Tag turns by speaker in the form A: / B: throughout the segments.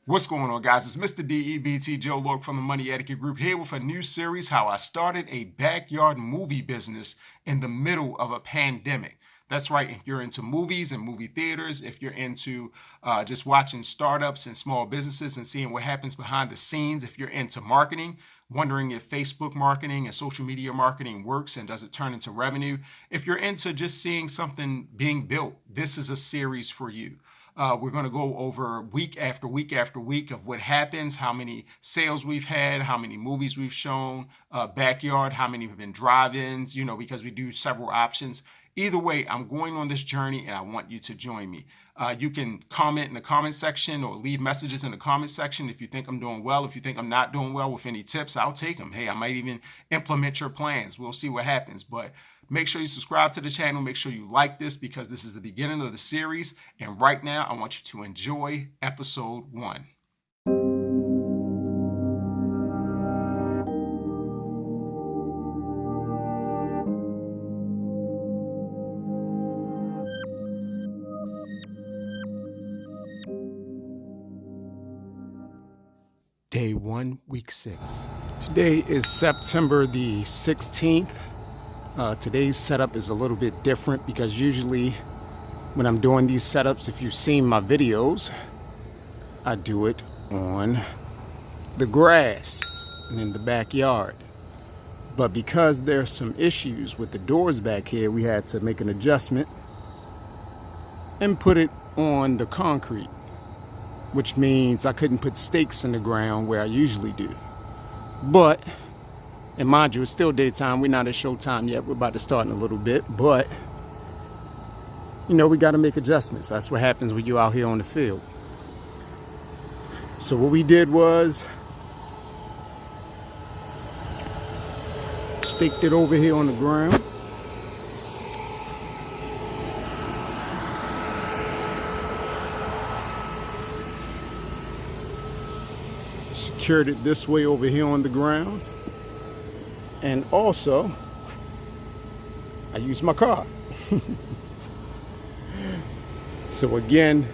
A: What's going on, guys? It's Mr. DEBT Joe Lork from the Money Etiquette Group here with a new series, How I Started a Backyard Movie Business in the Middle of a Pandemic. That's right, if you're into movies and movie theaters, if you're into just watching startups and small businesses and seeing what happens behind the scenes, if you're into marketing, wondering if Facebook marketing and social media marketing works and does it turn into revenue, if you're into just seeing something being built, this is a series for you. We're going to go over week after week after week of what happens, how many sales we've had, how many movies we've shown, backyard, how many have been drive-ins, because we do several options. Either way, I'm going on this journey and I want you to join me. You can comment in the comment section or leave messages in the comment section if you think I'm doing well. If you think I'm not doing well with any tips, I'll take them. Hey, I might even implement your plans. We'll see what happens. But make sure you subscribe to the channel. Make sure you like this because this is the beginning of the series. And right now, I want you to enjoy episode 1. Day 1, week 6.
B: Today is September the 16th. Today's setup is a little bit different because usually when I'm doing these setups, if you've seen my videos, I do it on the grass and in the backyard. But because there's some issues with the doors back here, we had to make an adjustment and put it on the concrete, which means I couldn't put stakes in the ground where I usually do. But, and mind you, it's still daytime. We're not at showtime yet. We're about to start in a little bit. But, we got to make adjustments. That's what happens when you're out here on the field. So what we did was staked it over here on the ground. Secured it this way over here on the ground, and also I used my car. So again,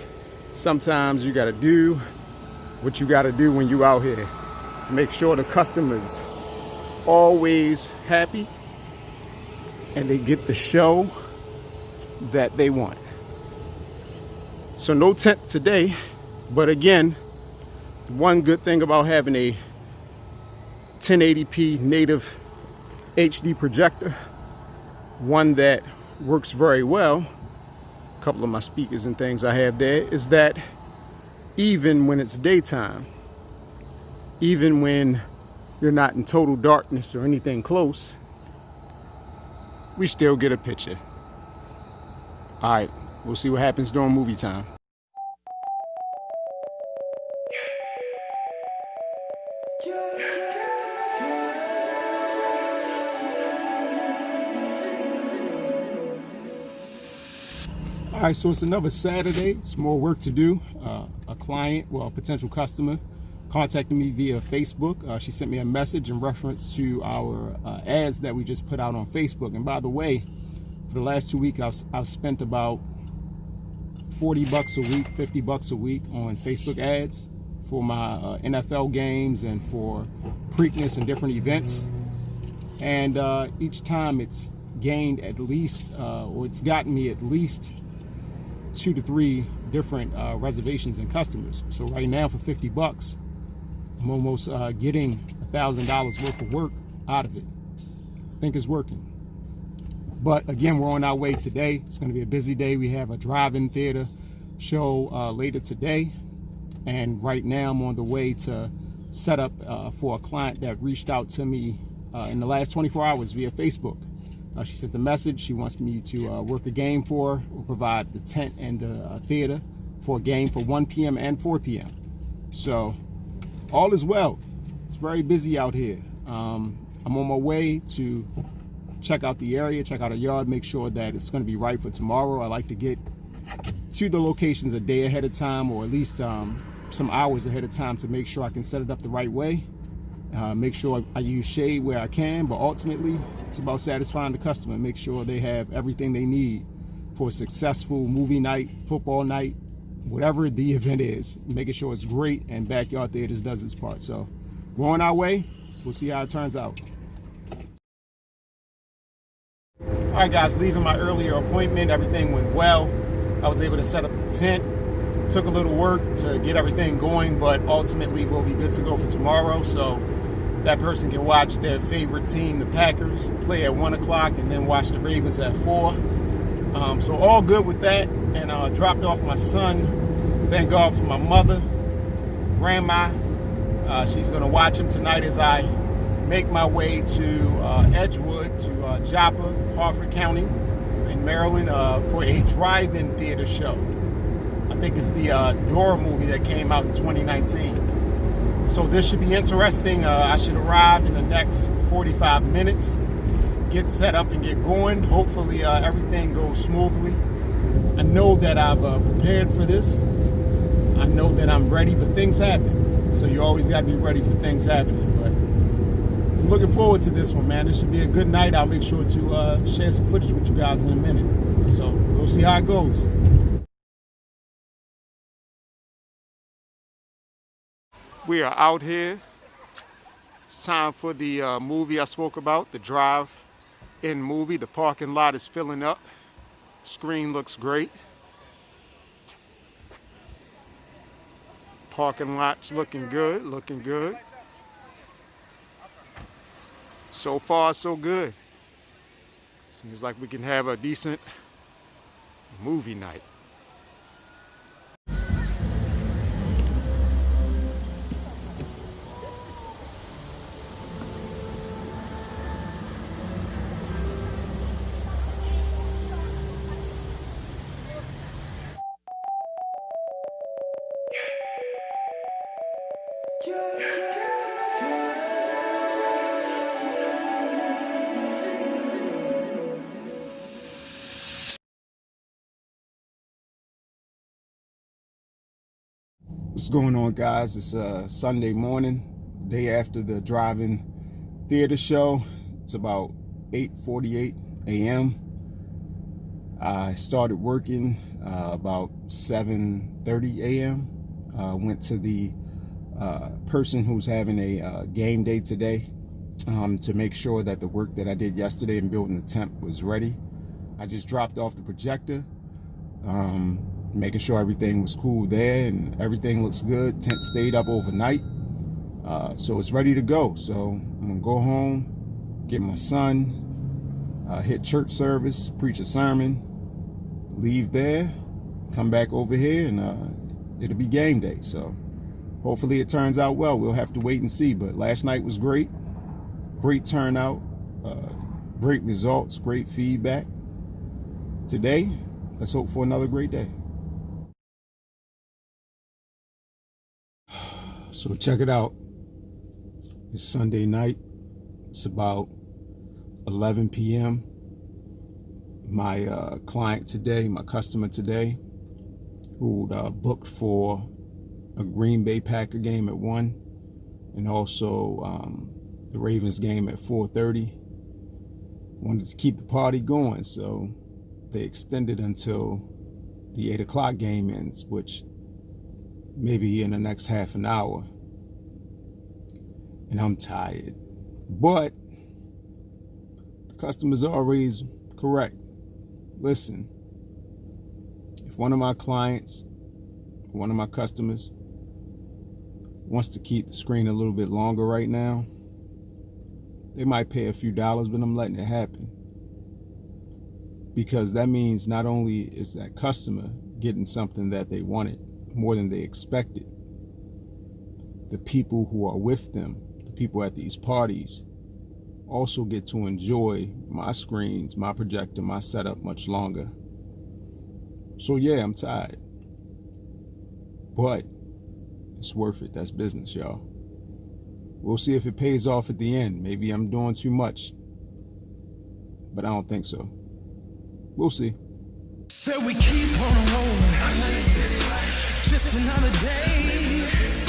B: sometimes you got to do what you got to do when you out here to make sure the customer's always happy and they get the show that they want. So no tent today, but again, one good thing about having a 1080p native HD projector, one that works very well, a couple of my speakers and things I have there, is that even when it's daytime, even when you're not in total darkness or anything close, we still get a picture. All right, we'll see what happens during movie time. All right, so it's another Saturday. It's more work to do. A client, a potential customer, contacted me via Facebook. She sent me a message in reference to our ads that we just put out on Facebook. And by the way, for the last 2 weeks, I've spent about $40 a week, $50 a week on Facebook ads for my NFL games and for Preakness and different events. And each time it's gained at least, or it's gotten me at least 2 to 3 different reservations and customers. So right now for $50, I'm almost getting $1,000 worth of work out of it. I think it's working. But again, we're on our way today. It's going to be a busy day. We have a drive-in theater show later today. And right now I'm on the way to set up for a client that reached out to me in the last 24 hours via Facebook. She sent the message. She wants me to work a game for her, or provide the tent and the theater for a game for 1 p.m. and 4 p.m. So all is well. It's very busy out here. I'm on my way to check out the area, check out a yard, make sure that it's going to be right for tomorrow. I like to get to the locations a day ahead of time, or at least some hours ahead of time, to make sure I can set it up the right way. Make sure I use shade where I can, but ultimately it's about satisfying the customer, make sure they have everything they need for a successful movie night, football night, whatever the event is, making sure it's great, and Backyard Theaters does its part. So we're on our way. We'll see how it turns out. All right, guys, leaving my earlier appointment, everything went well. I was able to set up the tent. Took a little work to get everything going, but ultimately we'll be good to go for tomorrow. So that person can watch their favorite team, the Packers, play at 1 o'clock and then watch the Ravens at 4. So all good with that. And I dropped off my son. Thank God for my mother, grandma. She's going to watch him tonight as I make my way to Edgewood, to Joppa, Harford County in Maryland for a drive-in theater show. I think it's the Dora movie that came out in 2019. So this should be interesting. I should arrive in the next 45 minutes, get set up and get going. Hopefully everything goes smoothly. I know that I've prepared for this. I know that I'm ready, but things happen. So you always got to be ready for things happening. But I'm looking forward to this one, man. This should be a good night. I'll make sure to share some footage with you guys in a minute. So we'll see how it goes. We are out here. It's time for the movie I spoke about, the drive-in movie. The parking lot is filling up. Screen looks great. Parking lot's looking good, looking good. So far, so good. Seems like we can have a decent movie night. What's going on, guys? It's Sunday morning, day after the drive-in theater show. It's about 8:48 a.m. I started working about 7:30 a.m. Went to the person who's having a game day today to make sure that the work that I did yesterday in building the tent was ready. I just dropped off the projector, making sure everything was cool there, and everything looks good. Tent stayed up overnight, so it's ready to go. So I'm gonna go home, get my son, hit church service, preach a sermon, leave there, come back over here, and it'll be game day. So hopefully it turns out well. We'll have to wait and see, but last night was great turnout, great results, great feedback. Today, let's hope for another great day. So check it out. It's Sunday night. It's about 11 p.m. My client today, my customer today, who booked for a Green Bay Packer game at 1 and also the Ravens game at 4:30. Wanted to keep the party going, so they extended until the 8 o'clock game ends, which maybe in the next half an hour. And I'm tired. But the customer's always correct. Listen, if one of my clients, one of my customers wants to keep the screen a little bit longer right now, they might pay a few dollars, but I'm letting it happen. Because that means not only is that customer getting something that they wanted more than they expected, the people who are with them, the people at these parties, also get to enjoy my screens, my projector, my setup much longer. So yeah, I'm tired, but it's worth it. That's business, y'all. We'll see if it pays off at the end. Maybe I'm doing too much, but I don't think so. We'll see.
C: So we keep on rolling. Just another day.